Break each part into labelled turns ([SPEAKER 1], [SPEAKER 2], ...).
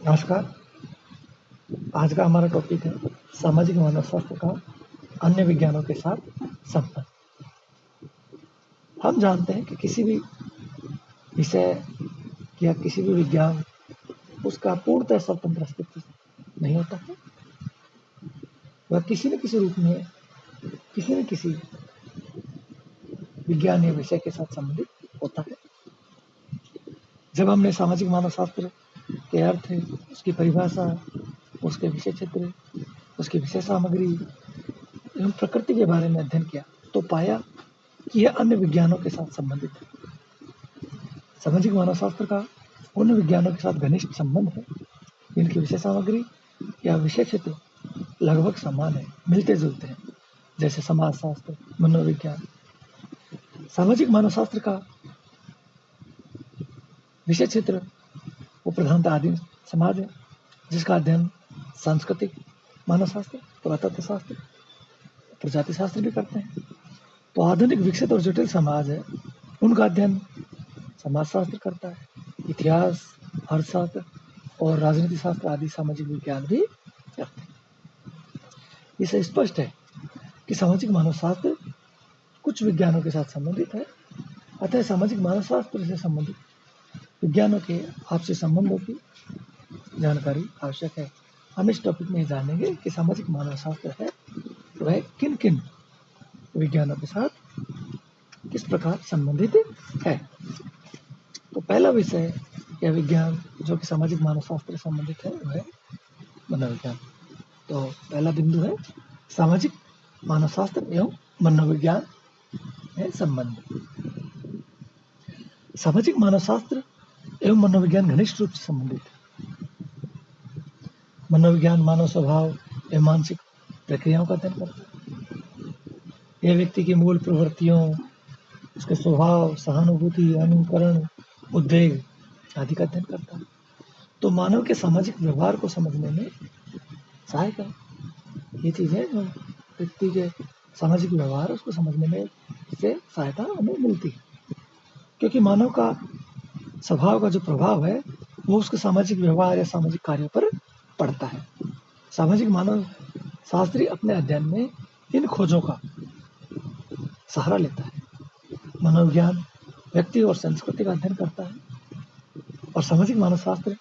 [SPEAKER 1] नमस्कार। आज का हमारा टॉपिक है सामाजिक मानव शास्त्र का अन्य विज्ञानों के साथ संबंध। हम जानते हैं कि किसी भी विषय या किसी भी विज्ञान उसका पूर्णतः स्वतंत्र अस्तित्व नहीं होता है। वह किसी न किसी रूप में किसी न किसी विज्ञान या विषय के साथ संबंधित होता है। जब हमने सामाजिक मानव शास्त्र के अर्थ, उसकी परिभाषा, उसके विषय क्षेत्र, उसकी विषय सामग्री एवं प्रकृति के बारे में अध्ययन किया तो पाया कि यह अन्य विज्ञानों के साथ संबंधित है। सामाजिक मानव शास्त्र का उन विज्ञानों के साथ घनिष्ठ संबंध है जिनकी विषय सामग्री या विषय क्षेत्र लगभग समान है, मिलते जुलते हैं, जैसे समाज शास्त्र, मनोविज्ञान। सामाजिक मानव शास्त्र का विषय क्षेत्र वो प्रधानतः आदिम समाज है, जिसका अध्ययन सांस्कृतिक मानव शास्त्र, पुरातत्व शास्त्र, प्रजाति शास्त्र भी करते हैं। तो आधुनिक विकसित और जटिल समाज है, उनका अध्ययन समाजशास्त्र करता है। इतिहास, अर्थशास्त्र और राजनीति शास्त्र आदि सामाजिक विज्ञान भी करते हैं। इससे स्पष्ट है कि सामाजिक मानव शास्त्र कुछ विज्ञानों के साथ संबंधित है। अतः सामाजिक मानव शास्त्र से संबंधित विज्ञानों के आपसी संबंधों की जानकारी आवश्यक है। हम इस टॉपिक में जानेंगे कि सामाजिक मानव शास्त्र है वह किन किन विज्ञानों के साथ किस प्रकार संबंधित है। तो पहला विषय या विज्ञान जो कि सामाजिक मानव शास्त्र से संबंधित है वह है मनोविज्ञान। तो पहला बिंदु है सामाजिक मानव शास्त्र एवं मनोविज्ञान में संबंध। सामाजिक मानव शास्त्र एवं मनोविज्ञान घनिष्ठ रूप से संबंधित है। मनोविज्ञान मानव स्वभाव एवं मानसिक प्रक्रियाओं का अध्ययन करता है। यह व्यक्ति की मूल प्रवृत्तियों, उसके स्वभाव, सहानुभूति, अनुकरण, उद्वेग आदि का अध्ययन करता है। तो मानव के सामाजिक व्यवहार को समझने में सहायक है। ये चीजें जो व्यक्ति के सामाजिक व्यवहार उसको समझने में इससे सहायता हमें मिलती है, क्योंकि मानव का स्वभाव का जो प्रभाव है वो उसके सामाजिक व्यवहार या सामाजिक कार्यों पर पड़ता है। सामाजिक मानव शास्त्री अपने अध्ययन में इन खोजों का सहारा लेता है। मनोविज्ञान व्यक्ति और संस्कृति का अध्ययन करता है और सामाजिक मानव शास्त्र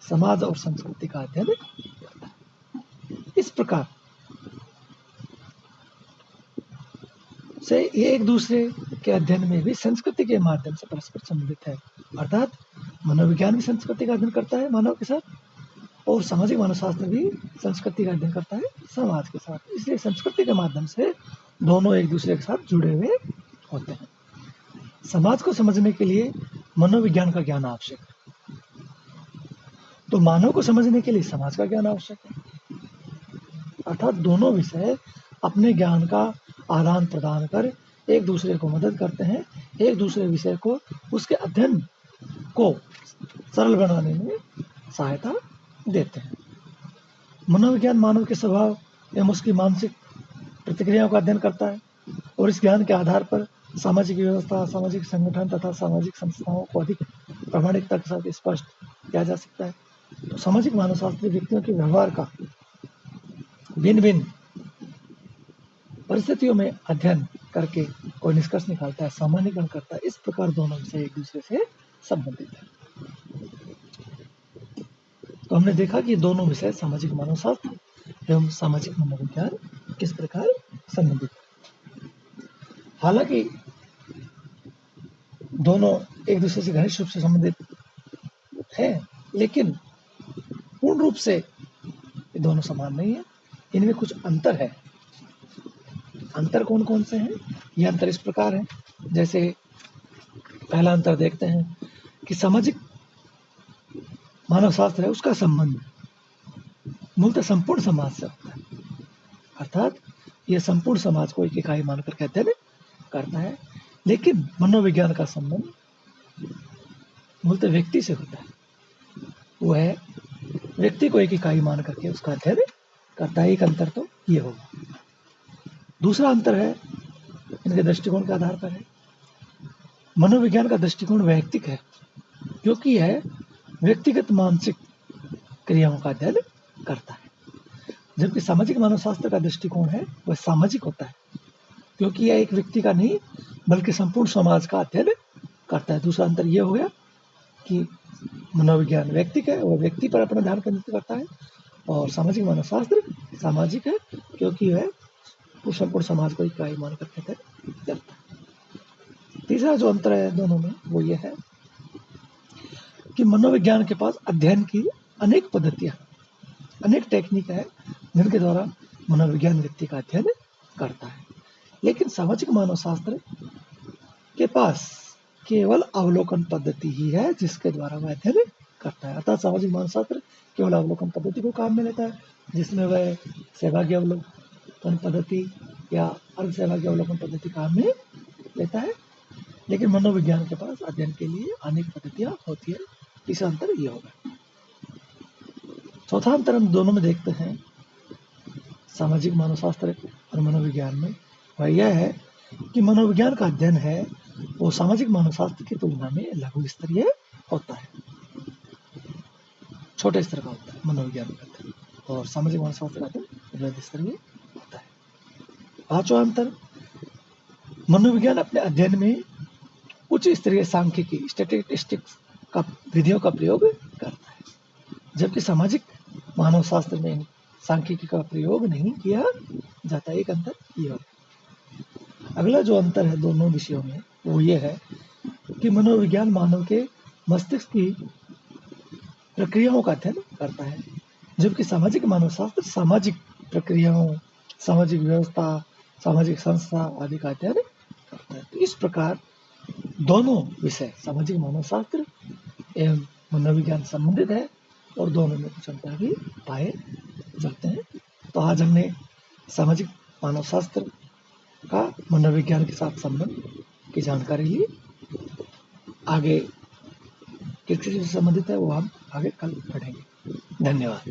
[SPEAKER 1] समाज और संस्कृति का अध्ययन करता है। इस प्रकार से ये एक दूसरे के अध्ययन में भी संस्कृति के माध्यम से परस्पर संबंधित है। अर्थात मनोविज्ञान भी संस्कृति का अध्ययन करता है मानव के साथ, और सामाजिक मानव शास्त्र भी संस्कृति का अध्ययन करता है समाज के साथ। इसलिए संस्कृति के माध्यम से दोनों एक दूसरे के साथ जुड़े हुए होते हैं। समाज को समझने के लिए मनोविज्ञान का ज्ञान आवश्यक है, तो मानव को समझने के लिए समाज का ज्ञान आवश्यक है। अर्थात दोनों विषय अपने ज्ञान का आदान प्रदान कर एक दूसरे को मदद करते हैं, एक दूसरे विषय को उसके अध्ययन को सरल बनाने में सहायता देते हैं। मनोविज्ञान मानव के स्वभाव एवं उसकी मानसिक प्रतिक्रियाओं का अध्ययन करता है और इस ज्ञान के आधार पर सामाजिक व्यवस्था, सामाजिक संगठन तथा सामाजिक संस्थाओं को अधिक प्रामाणिकता के साथ स्पष्ट किया जा सकता है। तो सामाजिक मानव शास्त्री व्यक्तियों के व्यवहार का भिन्न भिन्न परिस्थितियों में अध्ययन करके कोई निष्कर्ष निकालता है, सामान्यीकरण करता है। इस प्रकार दोनों विषय एक दूसरे से संबंधित है। तो हमने देखा कि दोनों विषय सामाजिक मानव शास्त्र एवं सामाजिक मनोविज्ञान किस प्रकार संबंधित है। हालांकि दोनों एक दूसरे से घनिष्ठ रूप से संबंधित है, लेकिन पूर्ण रूप से ये दोनों समान नहीं है, इनमें कुछ अंतर है। अंतर कौन कौन से हैं? ये अंतर इस प्रकार है। जैसे पहला अंतर देखते हैं कि सामाजिक मानव शास्त्र है उसका संबंध मूलतः संपूर्ण समाज से होता है। अर्थात यह संपूर्ण समाज को एक इकाई मानकर के अध्ययन करता है, लेकिन मनोविज्ञान का संबंध मूलतः व्यक्ति से होता है। वह व्यक्ति को एक इकाई मान करके उसका अध्ययन करता है। एक अंतर तो ये होगा। दूसरा अंतर है इनके दृष्टिकोण के आधार पर है। मनोविज्ञान का दृष्टिकोण वैयक्तिक है, क्योंकि यह व्यक्तिगत मानसिक क्रियाओं का अध्ययन करता है। जबकि सामाजिक मानवशास्त्र का दृष्टिकोण है वह सामाजिक होता है, क्योंकि यह एक व्यक्ति का नहीं बल्कि संपूर्ण समाज का अध्ययन करता है। दूसरा अंतर यह हो गया कि मनोविज्ञान व्यक्ति का है, वह व्यक्ति पर अपना ध्यान केंद्रित करता है, और सामाजिक मानवशास्त्र सामाजिक है, क्योंकि वह संपूर्ण समाज को इकाई मान करके करता है। तीसरा जो अंतर है दोनों में वो ये है कि मनोविज्ञान के पास अध्ययन की अनेक पद्धतियां, अनेक टेक्निक है जिनके द्वारा मनोविज्ञान व्यक्ति का अध्ययन करता है। लेकिन सामाजिक मानवशास्त्र के पास केवल अवलोकन पद्धति ही है जिसके द्वारा वह अध्ययन करता है। अर्थात सामाजिक मानवशास्त्र केवल अवलोकन पद्धति को काम में लेता है, जिसमें वह सहभागी अवलोकन पद्धति या अर्ध सहभागी अवलोकन पद्धति काम में लेता है। लेकिन मनोविज्ञान के पास अध्ययन के लिए अनेक पद्धतियां होती है। तीसरा अंतर यह होगा। चौथा अंतर हम दोनों में देखते हैं सामाजिक मानवशास्त्र और मनोविज्ञान में, वह यह है कि मनोविज्ञान का अध्ययन है वो सामाजिक मानवशास्त्र की तुलना में लघु स्तरीय होता है, छोटे स्तर का होता है मनोविज्ञान का अध्ययन, और सामाजिक मानवशास्त्र का अध्ययन वृहद स्तरीय होता है। पांचवा अंतर, मनोविज्ञान अपने अध्ययन में उच्च स्तरीय सांख्यिकी स्टैटिस्टिक्स का विधियों का प्रयोग करता है, जबकि सामाजिक मानवशास्त्र में सांख्यिकी का प्रयोग नहीं किया जाता। एक अंतर ये होगा। अगला जो अंतर है दोनों विषयों में वो ये है कि मनोविज्ञान मानव के मस्तिष्क की प्रक्रियाओं का अध्ययन करता है, जबकि सामाजिक मानवशास्त्र सामाजिक प्रक्रियाओं, सामाजिक व्यवस्था, सामाजिक संस्था आदि का अध्ययन करता है। तो इस प्रकार दोनों विषय सामाजिक मानवशास्त्र एवं मनोविज्ञान संबंधित है, और दोनों में कुछ अंतर भी पाए जाते हैं। तो आज हमने सामाजिक मानवशास्त्र का मनोविज्ञान के साथ संबंध की जानकारी ली। आगे किस चीज से संबंधित है वो हम आगे कल पढ़ेंगे। धन्यवाद।